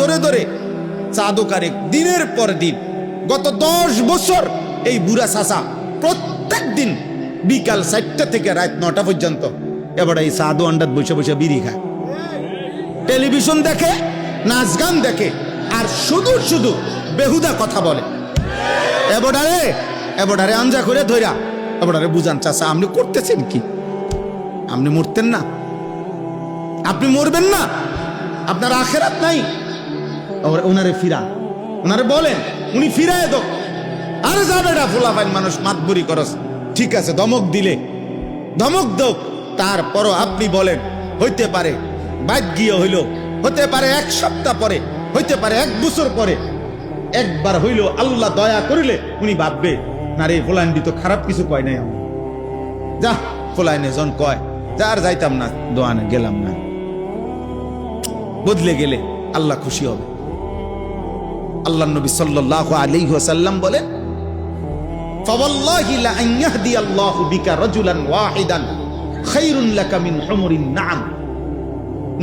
ধরে ধরে চা দোকানে দিনের পর দিন গত 10 বছর এই বুড়া চাচা প্রত্যেক দিন বিকাল 4টা থেকে রাত 9টা পর্যন্ত এবার এই চা দোকানটাত বসে বসে বিড়ি খায়, টেলিভিশন দেখে, নাচ গান দেখে, আর শুধু শুধু বেহুদা কথা বলে। এবারে আঞ্জা করে ধইরা এবারে বুঝান, চাচা আপনি করতেছেন কি? আপনি মরতেন না? আপনি মরবেন না? আপনার আখেরাত নাই? ওনারে ফিরা, ওনারে বলেন, উনি ফিরায় দো। আরে যাবে না, ফোলাফাইন মানুষ মাতবুরি করস, ঠিক আছে ধমক দিলে ধমক দোক, তারপরও আপনি বলেন হইতে পারে বাদ গিয়ে হইল, হতে পারে 1 সপ্তাহ পরে, হইতে পারে 1 বছর পরে একবার হইল আল্লাহ দয়া করিলে উনি ভাববে না রে ফোলাইন্ডি তো খারাপ কিছু কয় নাই, আমি যা ফোলাইনে জন কয় যা আর যাইতাম না, দোয়ানে গেলাম না। বদলে গেলে আল্লাহ খুশি হবে। আল্লাহ নবী সাল্লাল্লাহু আলাইহি ওয়াসাল্লাম বলেন, ফাওয়াল্লাহি লা আন ইয়াহদিয়াল্লাহু বিকা রাজুলান ওয়াহিদান খায়রুন লাকা মিন হুমুরিন নাম।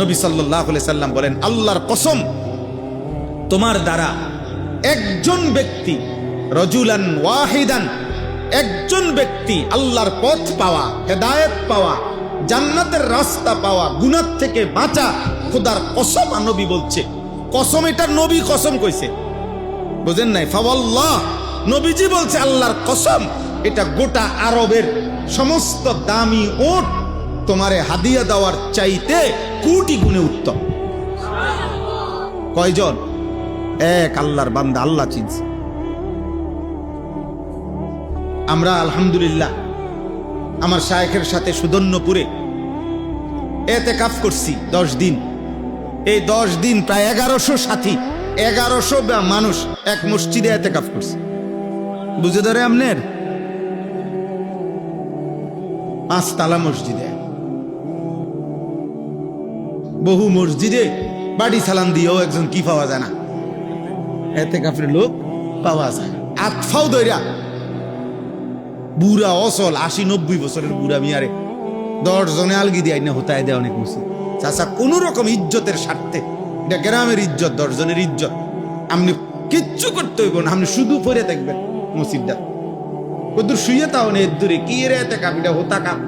নবী সাল্লাল্লাহু আলাইহি সাল্লাম বলেন, আল্লাহর কসম, তোমার দ্বারা একজন ব্যক্তি, রাজুলান ওয়াহিদান, একজন ব্যক্তি আল্লাহর পথ পাওয়া, হেদায়েত পাওয়া, জান্নাতের রাস্তা পাওয়া, গুনাহ থেকে বাঁচা, খোদার কসম, নবী বলছে, কসম এটা নবী কসম কইছে, বুঝেন নাই? ফাওয়াল্লাহ, নবীজি বলছে আল্লাহর কসম, এটা গোটা আরবের সমস্ত দামি উট তোমারে হাদিয়া দেওয়ার চাইতে কোটি গুণে উত্তম। কয়জন? এক আল্লাহর বান্দা, আল্লাহ চিনছে। আমরা আলহামদুলিল্লাহ আমার শায়েখের সাথে সুদন্যপুরে এতেকাফ করছি 10 দিন। এই 10 দিন প্রায় 1100 সাথী, 1100 মানুষ এক মসজিদে এতেকাফ করছে। বুঝে ধরে আপনার 5 তালা মসজিদে, বহু মসজিদে বাড়ি সালাম দিয়েও একজন কি পাওয়া যায় না, এতেকাফের লোক পাওয়া যায়। আতফাও দইরা বুড়া অসল 80-90 বছরের বুড়া মিয়ারে 10 জনে আলগি দিয়ে আইনা হতায় দেয় অনেক মসজিদ। চাচা কোন রকম ইজ্জতের স্বার্থে, এটা গ্রামের ইজ্জত, 10 জনের ইজ্জত, আপনি কিচ্ছু করতে হইব না, আপনি শুধু পড়ে দেখবেন মসজিদটা কদূর শুয়ে তাও নেই দূরে কি রে এতে কাপিটা হতা কাপ,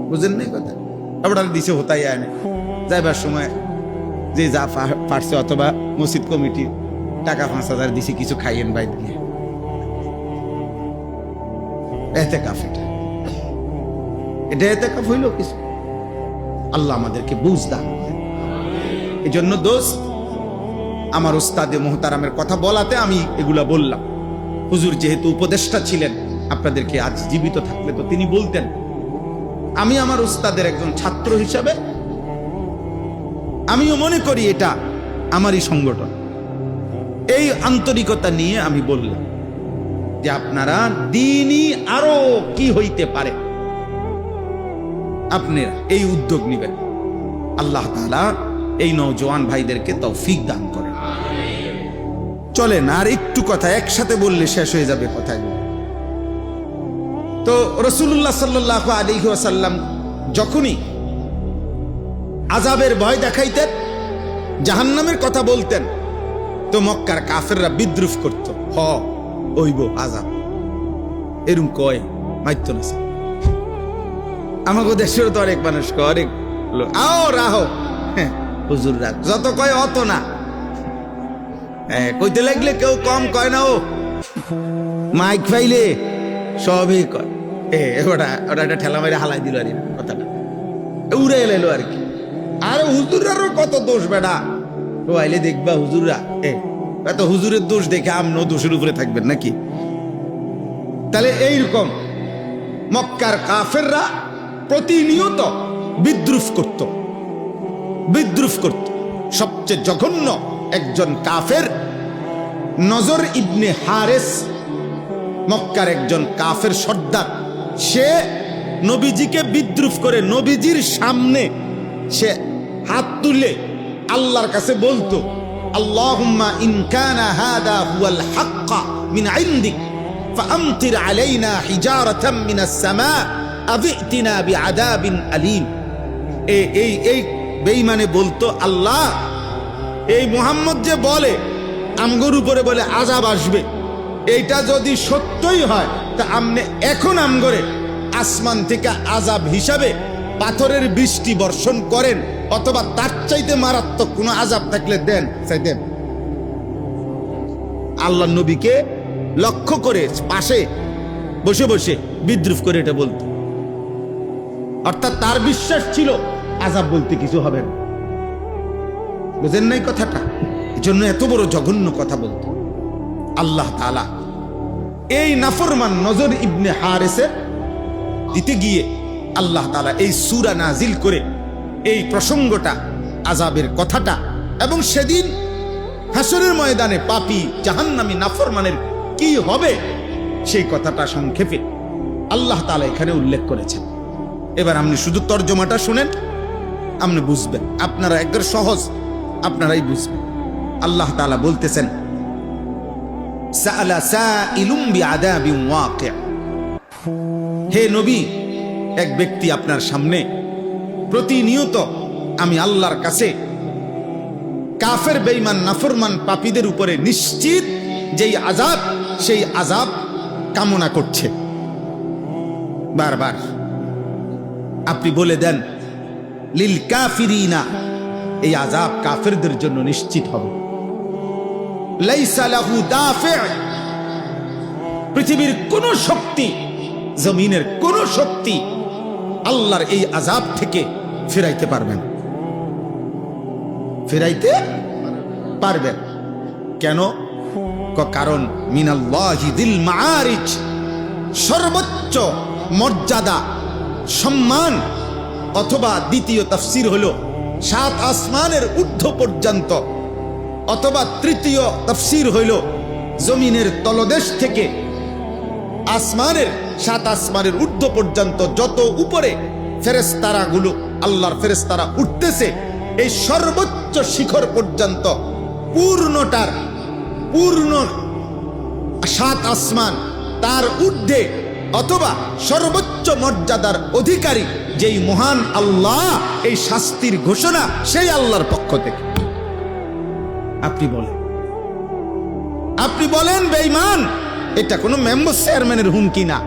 বুঝেন নাই কথা? আপনারা দিছে হতাই আনে যাইবার সময় যে যা পারছে, অথবা মসজিদ কমিটি টাকা 5,000 দিছে, কিছু খাইয়েন বাইরে গিয়ে, এতে কাপ, এটা এতে কাপ হইল কিছু। আল্লাহ আমাদেরকে বুঝ দান। এই জন্য দোস্ত, আমার উস্তাদে মুহতারামের কথা বলাতে আমি এগুলা বললাম। হুজুর যেহেতু উপদেষ্টা ছিলেন, আপনাদেরকে আজ জীবিত থাকলে তো তিনি বলতেন। আমি আমার উস্তাদের একজন ছাত্র হিসাবে আমিও মনে করি এটা আমারই সংগঠন। এই আন্তরিকতা নিয়ে আমি বললাম যে আপনারা দিনই আরো কি হইতে পারে, আপনারা এই উদ্যোগ নেবেন। আল্লাহ তাআলা এই নওজোয়ান ভাইদেরকে তৌফিক দান করেন। চলেন আর একটু কথা একসাথে বললে শেষ হয়ে যাবে কথাগুলো। তো রাসূলুল্লাহ সাল্লাল্লাহু আলাইহি ওয়াসাল্লাম যখনই আযাবের ভয় দেখাইতেন, জাহান্নামের কথা বলতেন, তো মক্কার কাফেররা বিদ্রুপ করত, হইব আযাব, এরকম কয় মাইত না। আমাকে দেশের তো অনেক মানুষ কয়, অনেক আও রাহো, হুজুররা যত কয় অত না, কইতে লাগলে কেউ কম কয় না, ও মাইক পাইলে সবই কয়। ওটা একটা ঠেলা মাইরে হালাই দিল আর কথাটা উড়ে এলো আর কি। আর হুজুরারও কত দোষ বেটা, ও আইলে দেখবা হুজুররা এত হুজুরের দোষ দেখে আমরাও দোষের উপরে থাকবেন নাকি? তাহলে এইরকম মক্কার কাফেররা প্রতিনিয়ত বিদ্রুপ করত। সবচেয়ে জঘন্য একজন কাফের নজর ইবনে হারেস, মক্কার একজন কাফের সর্দার, সে নবীজিকে বিদ্রুপ করে নবীজির সামনে সে হাত তুলে আল্লাহর কাছে বলতো, আল্লাহুম্মা ইন কানা হাদা হুয়াল হাক্কা মিন ইনদিক ফাআমতির আলাইনা হিজারাতাম মিনাস সামা আবিতিনা বিআযাবিন আলীম। এই বেঈমানে বলতো, আল্লাহ এই মুহাম্মদ যে বলে আমগোর উপরে বলে আযাব আসবে, এইটা যদি সত্যই হয় তা আমনে এখন আমগরে আসমান থেকে আযাব হিসাবে পাথরের বৃষ্টি বর্ষণ করেন, অথবা তার চাইতে মারাত্মক কোনো আযাব থাকলে দেন, চাইতেন। আল্লাহ নবীকে লক্ষ্য করে পাশে বসে বসে বিদ্রুপ করে এটা বলতো, অর্থাৎ তার বিশ্বাস ছিল আযাব বলতে কিছু হবে না। বুঝেন নাই কথাটা? এই জন্য এত বড় জঘন্য কথা বলতো। আল্লাহ তাআলা এই নাফরমান নজর ইবনে হারেসের দিতে গিয়ে আল্লাহ তাআলা এই সূরা নাজিল করে এই প্রসঙ্গটা, আযাবের কথাটা, এবং সেদিন হাসরের ময়দানে পাপী জাহান্নামী নাফরমানের কি হবে সেই কথাটা সংক্ষেপে আল্লাহ তাআলা এখানে উল্লেখ করেছেন। এবার আপনি শুধু তর্জমাটা শুনেন, আপনি বুঝবেন। আপনারা একবার সহজ, আপনারাই বুঝবেন। আল্লাহ তাআলা বলতেছেন, সাআলা সাইলুম বিআযাবিন ওয়াকি'। হে নবী, এক ব্যক্তি আপনার সামনে প্রতিনিয়ত আমি আল্লাহর কাছে কাফের বেঈমান নাফরমান পাপীদের উপরে নিশ্চিত যেই আযাব, সেই আযাব কামনা করছে বারবার। আপনি বলে দেন লিল কাফিরিনা, এই আযাব কাফেরদের জন্য নিশ্চিত হবে। লাইসা লাহু দাফি', পৃথিবীর কোন শক্তি, জমিনের কোন শক্তি আল্লাহর এই আযাব থেকে ফিরাইতে পারবেন, ফিরাইতে পারবেন। কেন? কারণ মিনাল্লাহি যিল মাআরিজ, সর্বোচ্চ মর্যাদা সম্মান, অথবা দ্বিতীয় তাফসীর হলো 7 আসমানের ঊর্ধ্ব পর্যন্ত, অথবা তৃতীয় তাফসীর হইল জমিনের তলদেশ থেকে আসমানের 7 আসমানের ঊর্ধ্ব পর্যন্ত যত উপরে ফেরেশতারা গুলো, আল্লাহর ফেরেশতারা উঠতেছে, এই সর্বোচ্চ শিখর পর্যন্ত পূর্ণটার পূর্ণ 7 আসমান, তার ঊর্ধ্বে অথবা সর্বোচ্চ মর্যাদার অধিকারী যেই মহান আল্লাহ, এই শাস্তির ঘোষণা সেই আল্লাহর পক্ষ থেকে। আপনি বলেন বেঈমান, এটা কোনো মেম্বার চেয়ারম্যানের হুমকি না,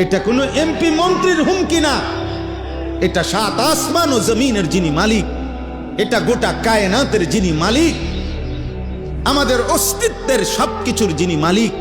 এটা কোনো এমপি মন্ত্রীর হুমকি না, এটা 7 আসমান ও জমিনের যিনি মালিক, এটা গোটা কায়নাতের যিনি মালিক, আমাদের অস্তিত্বের সবকিছুর যিনি মালিক,